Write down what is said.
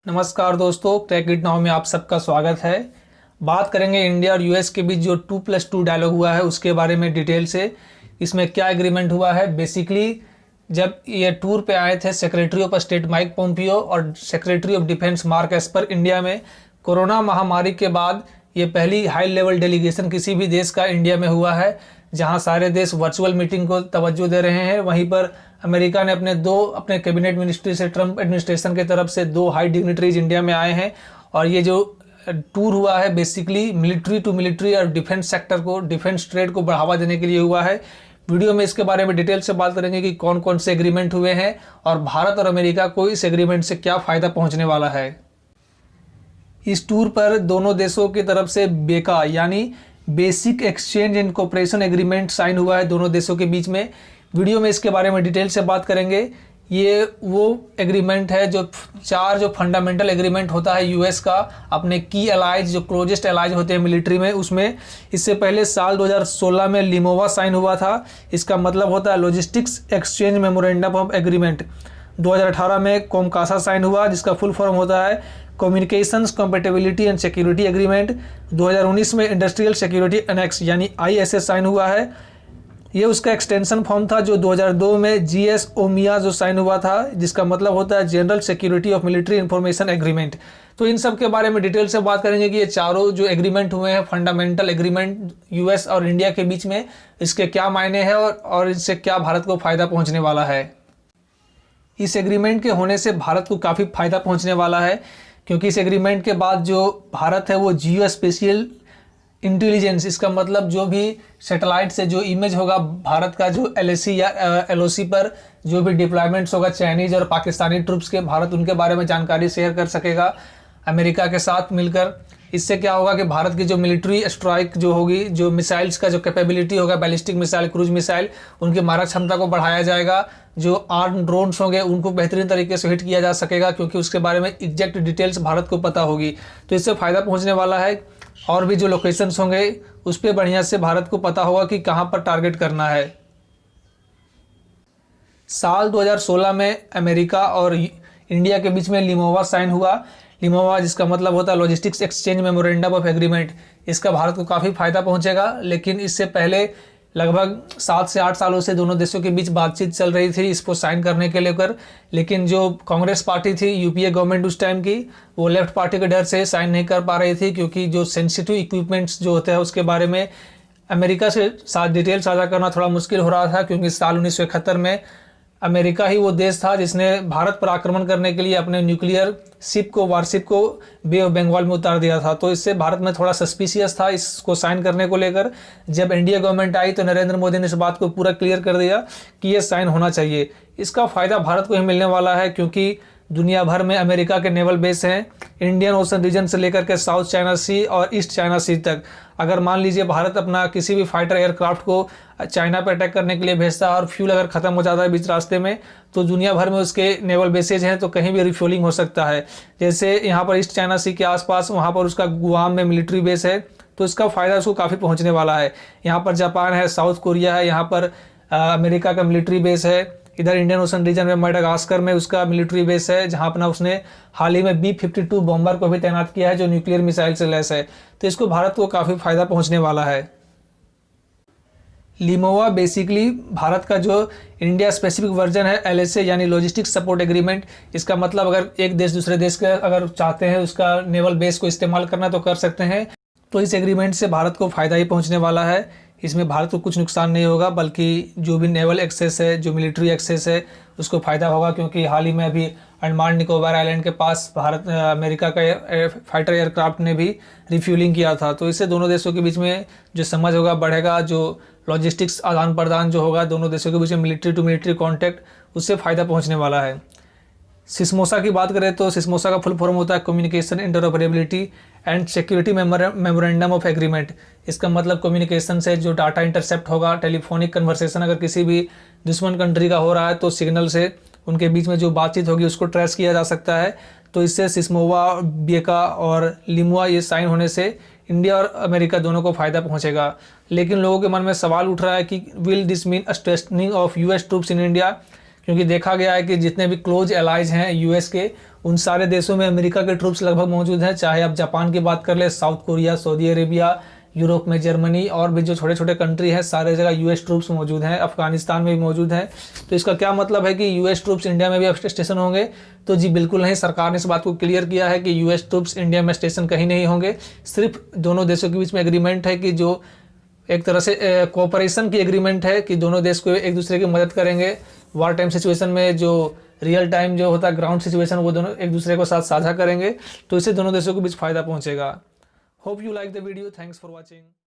नमस्कार दोस्तों, take it now में आप सबका स्वागत है। बात करेंगे इंडिया और यूएस के बीच जो 2+2 डायलॉग हुआ है उसके बारे में डिटेल से। इसमें क्या एग्रीमेंट हुआ है। बेसिकली जब ये टूर पे आए थे secretary of state Mike Pompeo और secretary of defence Mark Esper India में, कोरोना महामारी के बाद ये पहली हाई लेवल डेलीगेशन किसी भी देश का इंडिया में हुआ है, जहां सारे देश वर्चुअल मीटिंग को तवज्जो दे रहे हैं। वहीं पर अमेरिका ने अपने कैबिनेट मिनिस्ट्री से ट्रंप एडमिनिस्ट्रेशन की तरफ से 2 हाई डिग्निटरीज इंडिया में आए हैं। और ये जो टूर हुआ है बेसिकली मिलिट्री टू मिलिट्री और डिफेंस सेक्टर को, डिफेंस ट्रेड को बढ़ावा देने के लिए हुआ है। वीडियो में इसके बारे में डिटेल से बात करेंगे कि कौन कौन से एग्रीमेंट हुए हैं और भारत और अमेरिका को इस एग्रीमेंट से क्या फ़ायदा पहुंचने वाला है। इस टूर पर दोनों देशों की तरफ से बेका यानी basic exchange and cooperation agreement sign हुआ है दोनों देशों के बीच में। वीडियो में इसके बारे में डिटेल से बात करेंगे। ये वो एग्रीमेंट है जो 4 जो फंडामेंटल एग्रीमेंट होता है यूएस का अपने की एलाइज, जो क्लोजेस्ट एलाइज होते हैं मिलिट्री में, उसमें इससे पहले साल 2016 में लिमोवा साइन हुआ था। इसका मतलब होता है logistics exchange memorandum of agreement. 2018 में कोमकासा साइन हुआ जिसका फुल फॉर्म होता है communications compatibility and security agreement. 2019 में इंडस्ट्रियल सिक्योरिटी एनेक्स यानी आईएसएस साइन हुआ है। ये उसका एक्सटेंशन फॉर्म था जो 2002 में जीएस ओमिया जो साइन हुआ था, जिसका मतलब होता है general security of military information agreement. तो इन सब के बारे में डिटेल से बात करेंगे कि ये चारों जो एग्रीमेंट हुए हैं फंडामेंटल एग्रीमेंट यूएस और इंडिया के बीच में, इसके क्या मायने हैं और इससे क्या भारत को फ़ायदा पहुँचने वाला है। इस एग्रीमेंट के होने से भारत को काफ़ी फ़ायदा पहुँचने वाला है, क्योंकि इस एग्रीमेंट के बाद जो भारत है वो जियो स्पेशियल इंटेलिजेंस, इसका मतलब जो भी सैटेलाइट से जो इमेज होगा भारत का, जो एलएसी या एलओसी पर जो भी डिप्लॉयमेंट्स होगा चाइनीज और पाकिस्तानी ट्रूप्स के, भारत उनके बारे में जानकारी शेयर कर सकेगा अमेरिका के साथ मिलकर। इससे क्या होगा कि भारत की जो मिलिट्री स्ट्राइक जो होगी, जो मिसाइल्स का जो कैपेबिलिटी होगा, बैलिस्टिक मिसाइल, क्रूज मिसाइल, उनकी मारक क्षमता को बढ़ाया जाएगा। जो आर्म ड्रोन्स होंगे उनको बेहतरीन तरीके से हिट किया जा सकेगा, क्योंकि उसके बारे में एग्जैक्ट डिटेल्स भारत को पता होगी। तो इससे फ़ायदा पहुंचने वाला है। और भी जो लोकेशंस होंगे उस पर बढ़िया से भारत को पता होगा कि कहां पर टारगेट करना है। साल 2016 में अमेरिका और इंडिया के बीच में लिमोवा साइन हुआ। लिमोवा जिसका मतलब होता है logistics exchange memorandum of agreement. इसका भारत को काफ़ी फ़ायदा पहुंचेगा, लेकिन इससे पहले लगभग 7 से 8 सालों से दोनों देशों के बीच बातचीत चल रही थी इसको साइन करने के लेकर। लेकिन जो कांग्रेस पार्टी थी, यूपीए गवर्नमेंट उस टाइम की, वो लेफ्ट पार्टी के डर से साइन नहीं कर पा रही थी, क्योंकि जो सेंसिटिव इक्विपमेंट्स जो होते हैं उसके बारे में अमेरिका से साथ डिटेल साझा करना थोड़ा मुश्किल हो रहा था। क्योंकि साल 1971 में अमेरिका ही वो देश था जिसने भारत पर आक्रमण करने के लिए अपने न्यूक्लियर वारशिप को बे ऑफ बंगाल में उतार दिया था। तो इससे भारत में थोड़ा सस्पिशियस था इसको साइन करने को लेकर। जब एनडीए गवर्नमेंट आई तो नरेंद्र मोदी ने इस बात को पूरा क्लियर कर दिया कि ये साइन होना चाहिए। इसका फ़ायदा भारत को ही मिलने वाला है, क्योंकि दुनिया भर में अमेरिका के नेवल बेस हैं, इंडियन ओशन रीजन से लेकर के साउथ चाइना सी और ईस्ट चाइना सी तक। अगर मान लीजिए भारत अपना किसी भी फाइटर एयरक्राफ्ट को चाइना पर अटैक करने के लिए भेजता है और फ्यूल अगर ख़त्म हो जाता है बीच रास्ते में, तो दुनिया भर में उसके नेवल बेसेज हैं, तो कहीं भी रिफ्यूलिंग हो सकता है। जैसे यहाँ पर ईस्ट चाइना सी के आसपास वहाँ पर उसका गुआम में मिलिट्री बेस है, तो इसका फ़ायदा उसको काफ़ी पहुँचने वाला है। यहाँ पर जापान है, साउथ कोरिया है, यहाँ पर अमेरिका का मिलिट्री बेस है। इधर इंडियन ओशन रीजन में मेडागास्कर में उसका मिलिट्री बेस है, जहां अपना उसने हाल ही में B-52 बॉम्बर को भी तैनात किया है जो न्यूक्लियर मिसाइल से लैस है। तो इसको भारत को काफ़ी फ़ायदा पहुंचने वाला है। लिमोवा बेसिकली भारत का जो इंडिया स्पेसिफिक वर्जन है एलएसए यानी लॉजिस्टिक्स सपोर्ट एग्रीमेंट। इसका मतलब अगर एक देश दूसरे देश का अगर चाहते हैं उसका नेवल बेस को इस्तेमाल करना तो कर सकते हैं। तो इस एग्रीमेंट से भारत को फ़ायदा ही पहुँचने वाला है। इसमें भारत को कुछ नुकसान नहीं होगा, बल्कि जो भी नेवल एक्सेस है, जो मिलिट्री एक्सेस है, उसको फ़ायदा होगा। क्योंकि हाल ही में अभी अंडमान निकोबार आइलैंड के पास अमेरिका का फाइटर एयरक्राफ्ट ने भी रिफ्यूलिंग किया था। तो इससे दोनों देशों के बीच में जो समझ होगा बढ़ेगा, जो लॉजिस्टिक्स आदान प्रदान जो होगा दोनों देशों के बीच में मिलिट्री टू मिलिट्री कॉन्टैक्ट, उससे फ़ायदा पहुँचने वाला है। सिस्मोसा की बात करें तो सिस्मोसा का फुल फॉर्म होता है communication interoperability and security memorandum of agreement. इसका मतलब कम्युनिकेशन से जो डाटा इंटरसेप्ट होगा, टेलीफोनिक कन्वर्सेशन अगर किसी भी दुश्मन कंट्री का हो रहा है तो सिग्नल से उनके बीच में जो बातचीत होगी उसको ट्रेस किया जा सकता है। तो इससे सिस्मोवा, बेका और लिमुआ ये साइन होने से इंडिया और अमेरिका दोनों को फ़ायदा पहुंचेगा। लेकिन लोगों के मन में सवाल उठ रहा है कि will this mean strengthening of US troops in India, क्योंकि देखा गया है कि जितने भी क्लोज एलाइज हैं यूएस के, उन सारे देशों में अमेरिका के ट्रूप्स लगभग मौजूद हैं, चाहे आप जापान की बात कर ले, south Korea, Saudi Arabia, Europe में जर्मनी और भी जो छोटे छोटे कंट्री हैं, सारे जगह यूएस ट्रूप्स मौजूद हैं, अफगानिस्तान में भी मौजूद हैं। तो इसका क्या मतलब है कि यूएस ट्रूप्स इंडिया में भी अब स्टेशन होंगे? तो जी बिल्कुल नहीं, सरकार ने इस बात को क्लियर किया है कि यूएस ट्रूप्स इंडिया में स्टेशन कहीं नहीं होंगे। सिर्फ दोनों देशों के बीच में एग्रीमेंट है कि जो एक तरह से कोऑपरेशन की एग्रीमेंट है कि दोनों देश को एक दूसरे की मदद करेंगे। वार टाइम सिचुएशन में जो रियल टाइम जो होता है ग्राउंड सिचुएशन, वो दोनों एक दूसरे को साथ साझा करेंगे। तो इससे दोनों देशों को बीच फायदा पहुंचेगा। Hope you like the video, thanks for watching.